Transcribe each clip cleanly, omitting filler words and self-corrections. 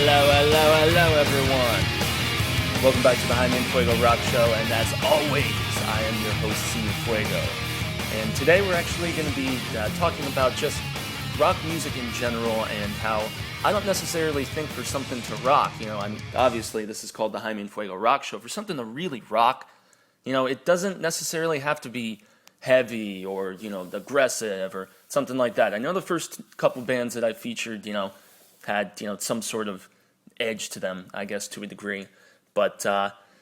Hello, everyone. Welcome back to the Jaime and Fuego Rock Show, and as always, I am your host, Fuego. And today we're actually going to be talking about just rock music in general and how I don't necessarily think for something to rock. Obviously this is called the Jaime and Fuego Rock Show. For something to really rock, it doesn't necessarily have to be heavy or, aggressive or something like that. I know the first couple bands that I featured, had, some sort of edge to them, I guess, to a degree. But,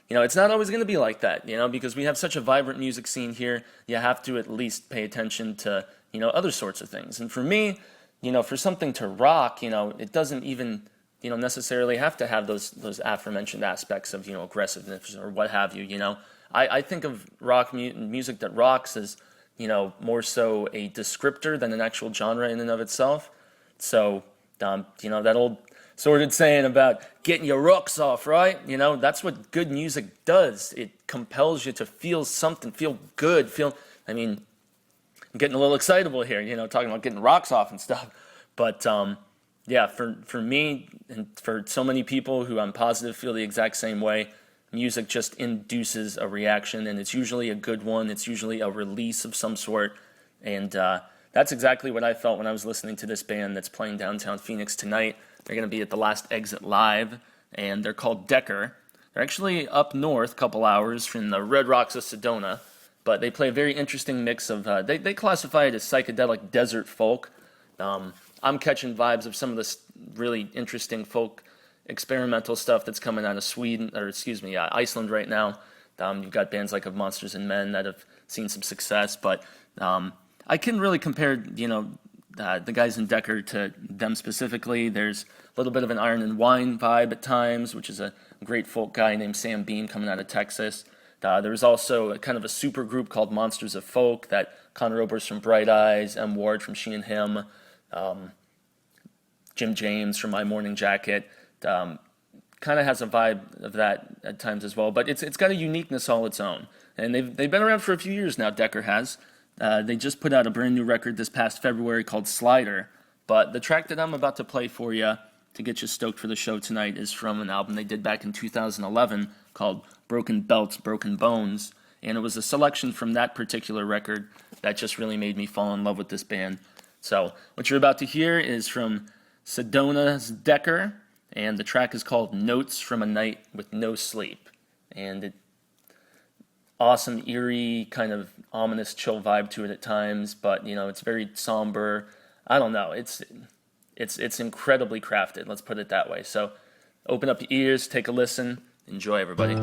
it's not always going to be like that, because we have such a vibrant music scene here. You have to at least pay attention to, other sorts of things. And for me, for something to rock, it doesn't even, necessarily have to have those aforementioned aspects of, aggressiveness or what have you, I think of rock music that rocks as, more so a descriptor than an actual genre in and of itself. So, that old sordid saying about getting your rocks off, right? That's what good music does. It compels you to feel something, feel good, I'm getting a little excitable here, talking about getting rocks off and stuff. But, for me and for so many people who I'm positive feel the exact same way, music just induces a reaction, and it's usually a good one. It's usually a release of some sort, and that's exactly what I felt when I was listening to this band that's playing downtown Phoenix tonight. They're going to be at the Last Exit Live, and they're called Decker. They're actually up north a couple hours from the Red Rocks of Sedona, but they play a very interesting mix of, they classify it as psychedelic desert folk. I'm catching vibes of some of this really interesting folk experimental stuff that's coming out of Iceland right now. You've got bands like Of Monsters and Men that have seen some success, but I couldn't really compare, the guys in Decker to them specifically. There's a little bit of an Iron and Wine vibe at times, which is a great folk guy named Sam Beam coming out of Texas. There's also a kind of a super group called Monsters of Folk that Connor Oberst from Bright Eyes, M. Ward from She and Him, Jim James from My Morning Jacket, kind of has a vibe of that at times as well. But it's got a uniqueness all its own. And they've been around for a few years now, Decker has. They just put out a brand new record this past February called Slider, but the track that I'm about to play for you to get you stoked for the show tonight is from an album they did back in 2011 called Broken Belts, Broken Bones, and it was a selection from that particular record that just really made me fall in love with this band. So what you're about to hear is from Sedona's Decker, and the track is called Notes from a Night with No Sleep, and awesome, eerie, kind of ominous, chill vibe to it at times, but it's very somber. I don't know. It's incredibly crafted. Let's put it that way. So, open up your ears, take a listen, enjoy, everybody.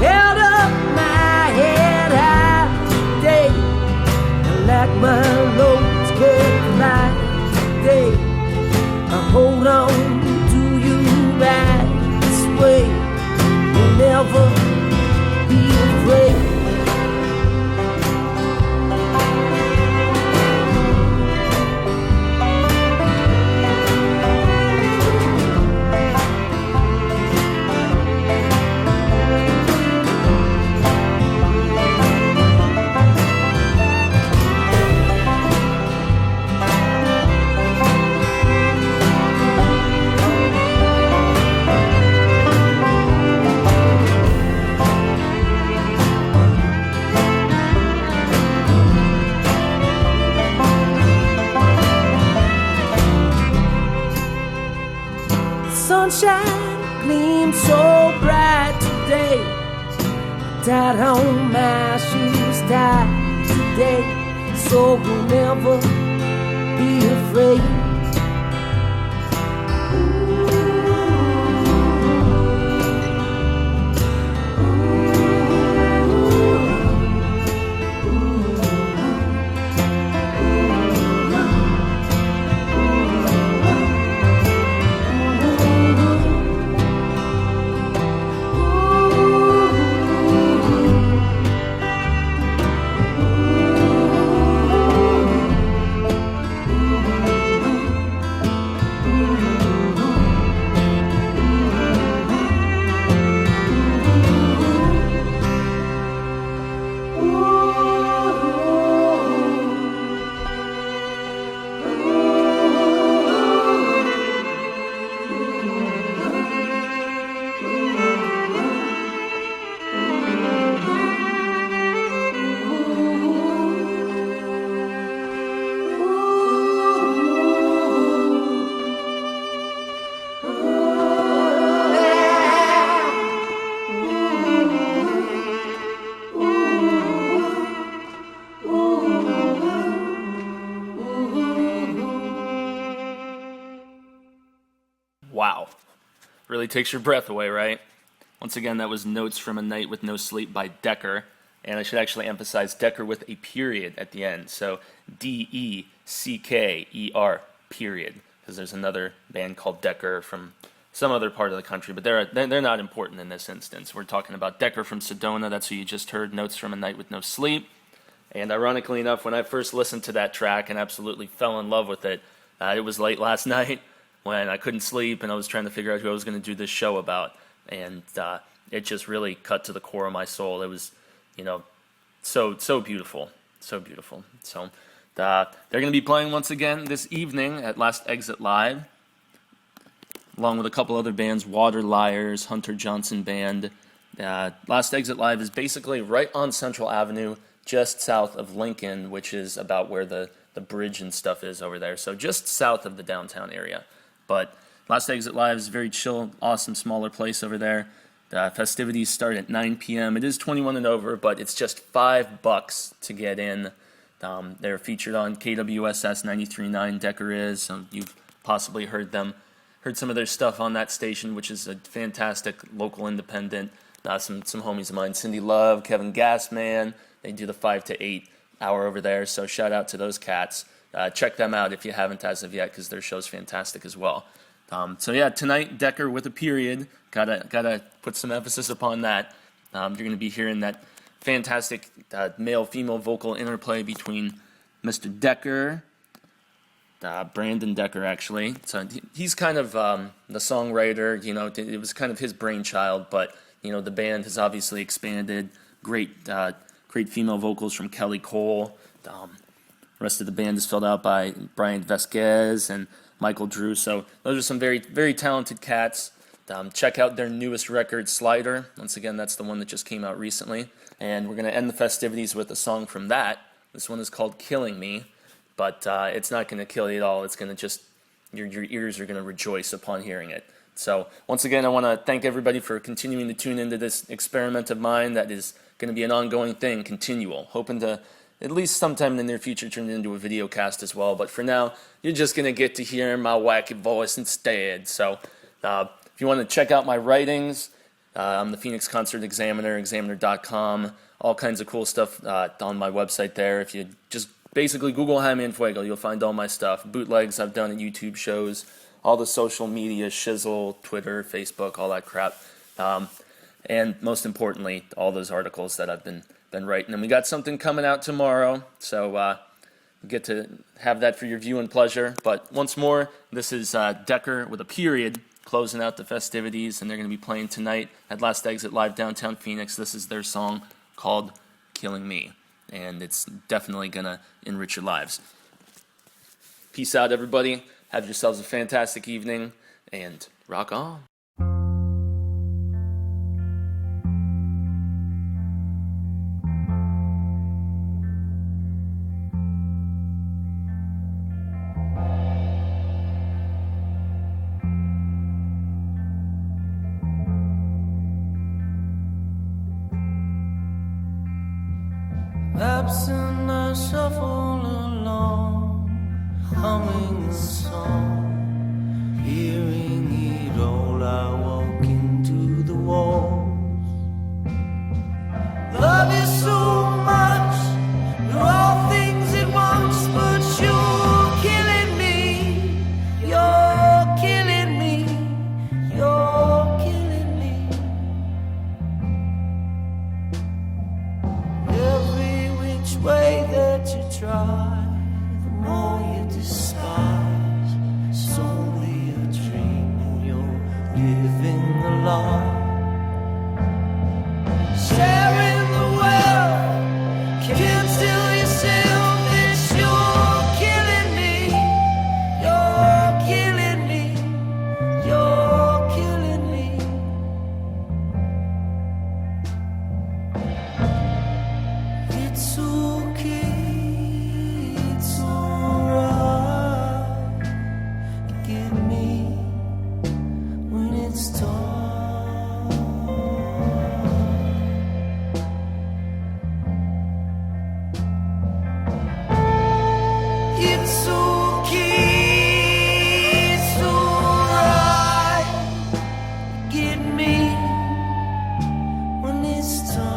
Held up my head high sunshine gleams so bright today. Tied on my shoes tied today, so we'll never be afraid. Wow. Really takes your breath away, right? Once again, that was Notes from a Night with No Sleep by Decker. And I should actually emphasize Decker with a period at the end. So Decker, period. Because there's another band called Decker from some other part of the country. But they're not important in this instance. We're talking about Decker from Sedona. That's who you just heard, Notes from a Night with No Sleep. And ironically enough, when I first listened to that track and absolutely fell in love with it, it was late last night when I couldn't sleep and I was trying to figure out who I was going to do this show about. And it just really cut to the core of my soul. It was, so beautiful. So beautiful. So they're going to be playing once again this evening at Last Exit Live, along with a couple other bands, Water Liars, Hunter Johnson Band. Last Exit Live is basically right on Central Avenue, just south of Lincoln, which is about where the bridge and stuff is over there. So just south of the downtown area. But Last Exit Live is a very chill, awesome, smaller place over there. The festivities start at 9 p.m. It is 21 and over, but it's just $5 to get in. They're featured on KWSS 93.9, Decker is. You've possibly heard some of their stuff on that station, which is a fantastic local independent. Some homies of mine, Cindy Love, Kevin Gassman, they do the 5 to 8 hour over there, so shout out to those cats. Check them out if you haven't as of yet, because their show's fantastic as well. So yeah, tonight, Decker with a period. Gotta put some emphasis upon that. You're going to be hearing that fantastic male-female vocal interplay between Mr. Decker, Brandon Decker, actually. So he's kind of the songwriter. It was kind of his brainchild, but the band has obviously expanded. Great female vocals from Kelly Cole. The rest of the band is filled out by Brian Vasquez and Michael Drew. So those are some very, very talented cats. Check out their newest record, Slider. Once again, that's the one that just came out recently. And we're going to end the festivities with a song from that. This one is called Killing Me. But it's not going to kill you at all. It's going to just, your ears are going to rejoice upon hearing it. So once again, I want to thank everybody for continuing to tune into this experiment of mine that is going to be an ongoing thing, continual. Hoping to at least sometime in the near future turn it into a video cast as well. But for now, you're just going to get to hear my wacky voice instead. So if you want to check out my writings, I'm the Phoenix Concert Examiner, examiner.com, all kinds of cool stuff on my website there. If you just basically Google Jaime and Fuego, you'll find all my stuff. Bootlegs I've done at YouTube shows, all the social media, shizzle, Twitter, Facebook, all that crap. And most importantly, all those articles that I've been writing. And we got something coming out tomorrow, so you get to have that for your view and pleasure. But once more, this is Decker with a period, closing out the festivities, and they're going to be playing tonight at Last Exit Live downtown Phoenix. This is their song called Killing Me, and it's definitely going to enrich your lives. Peace out, everybody. Have yourselves a fantastic evening, and rock on. stops and I shuffle along, humming a song, hearing it all. I walk into the walls. Love you so much, you're all things at once, but you're killing me. You're killing me. You're killing me. Every which way that you try, the more you despise. It's only a dream and you're living a lie. Sharing the world, can't tell yourself that you're killing me. You're killing me. You're killing me. It's okay, it's alright. Get me when it's time. It's okay, it's alright. Get me when it's time.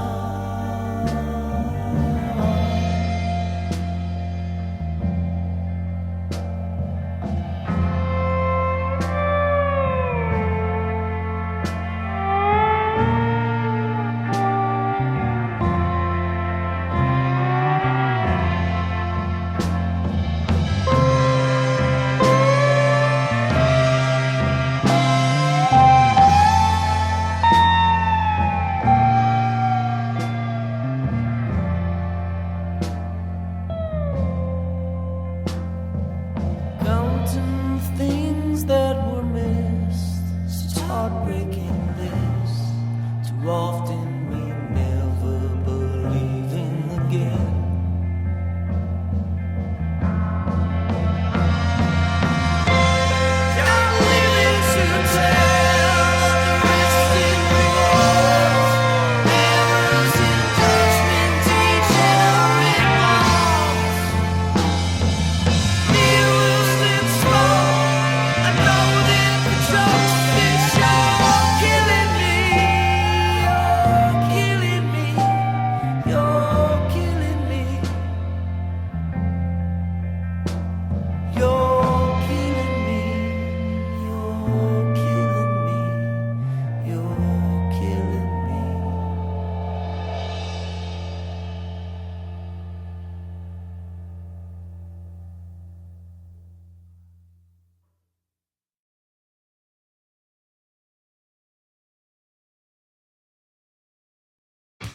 Counting things that were missed, such heartbreaking this to all